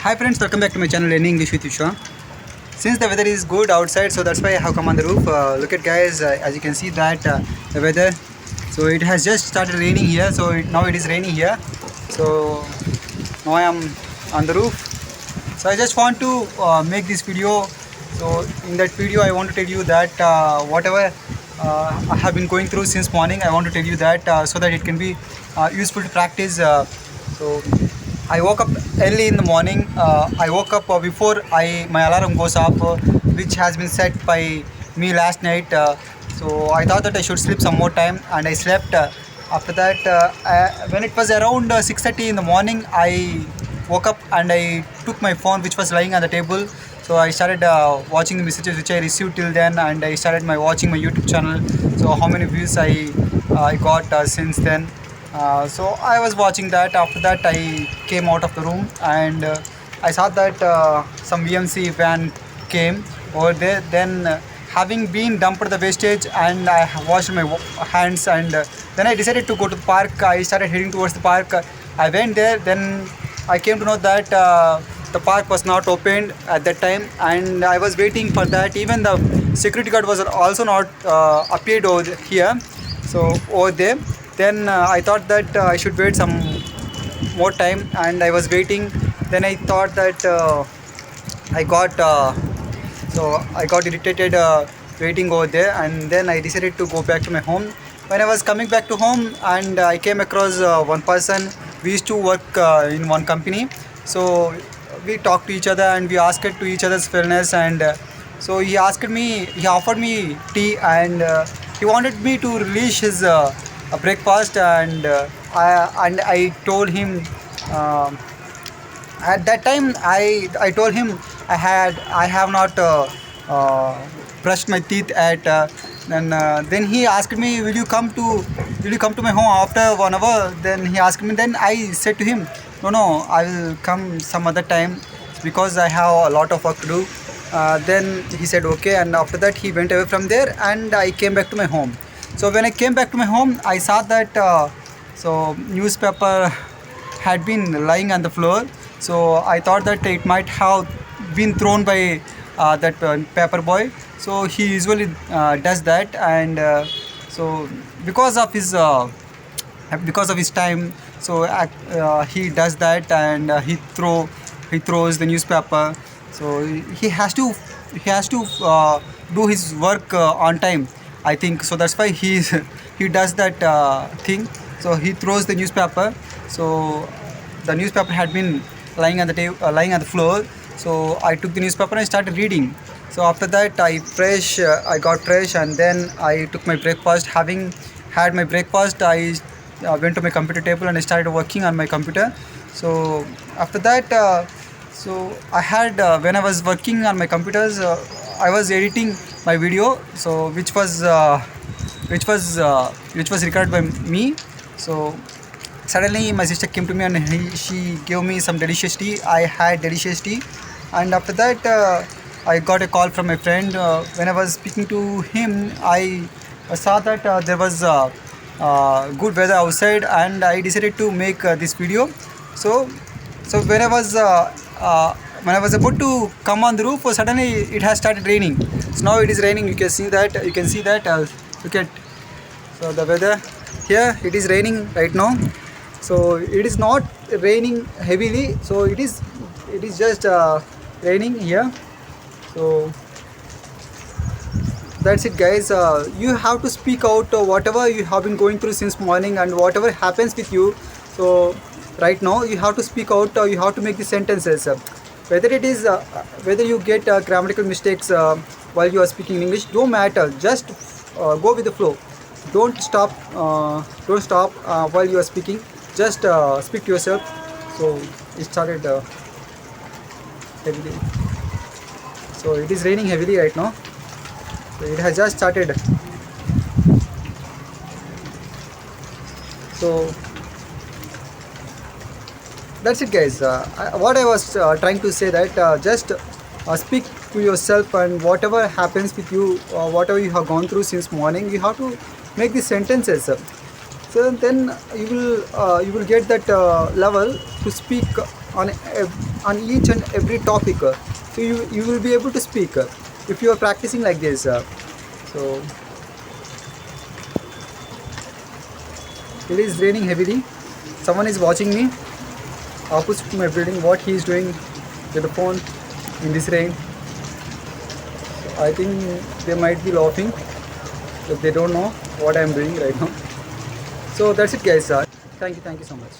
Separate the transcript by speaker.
Speaker 1: Hi friends, welcome back to my channel Learning English with Vishwa. Since the weather is good outside, so that's why I have come on the roof. Look at guys, as you can see that the weather. So it has just started raining here. So now it is raining here. So now I am on the roof. So I just want to make this video. So in that video I want to tell you that whatever I have been going through since morning, I want to tell you that so that it can be useful to practice. So I woke up early in the morning. I woke up before my alarm goes off, which has been set by me last night. So I thought that I should sleep some more time, and I slept. After that, when it was around 6:30 in the morning, I woke up and I took my phone, which was lying on the table. So I started watching the messages which I received till then, and I started watching my YouTube channel. So how many views I got since then. So I was watching that. After that, I came out of the room and I saw that some VMC van came over there. Then, having been dumped the wastage, and I washed my hands, and then I decided to go to the park. I started heading towards the park. I went there. Then I came to know that the park was not opened at that time, and I was waiting for that. Even the security guard was also not appeared over here. So over there. Then I thought that I should wait some more time, and I was waiting. Then I thought that I got I got irritated waiting over there, and then I decided to go back to my home. When I was coming back to home, and I came across one person. We used to work in one company, so we talked to each other and we asked to each other's fairness. And so he offered me tea, and he wanted me to release his a breakfast, and I told him at that time I told him I have not brushed my teeth at then he asked me, will you come to my home after 1 hour? Then he asked me. Then I said to him, no, I will come some other time because I have a lot of work to do. Then he said okay, and after that he went away from there, and I came back to my home. So when I came back to my home, I saw that newspaper had been lying on the floor. So I thought that it might have been thrown by that paper boy. So he usually does that, and so because of his time, so he does that, and he throws the newspaper. So he has to do his work on time, I think. So that's why he does that thing. So he throws the newspaper. So the newspaper had been lying on the floor. So I took the newspaper and I started reading. So after that I got fresh, and then I took my breakfast. Having had my breakfast, I went to my computer table and I started working on my computer. So after that, so I had when I was working on my computers, I was editing my video, so which was recorded by me. So suddenly my sister came to me, and she gave me some delicious tea. I had delicious tea, and after that I got a call from my friend. When I was speaking to him, I saw that there was good weather outside, and I decided to make this video. So when I was about to come on the roof, suddenly it has started raining. So now it is raining. You can see that. Look at, so the weather here. It is raining right now. So it is not raining heavily. So it is just raining here. So that's it, guys. You have to speak out whatever you have been going through since morning, and whatever happens with you. So right now you have to speak out. You have to make the sentences. Whether you get grammatical mistakes while you are speaking English, don't matter. Just go with the flow. Don't stop. Don't stop while you are speaking. Just speak to yourself. So it started heavily. So it is raining heavily right now. So it has just started. So that's it, guys. What I was trying to say that just speak to yourself, and whatever happens with you, whatever you have gone through since morning, you have to make the sentences. So then you will get that level to speak on each and every topic. So you will be able to speak if you are practicing like this. So it is raining heavily. Someone is watching me opposite to my building. What he is doing with the phone in this rain. I think they might be laughing if they don't know what I am doing right now. So that's it, guys. Thank you so much.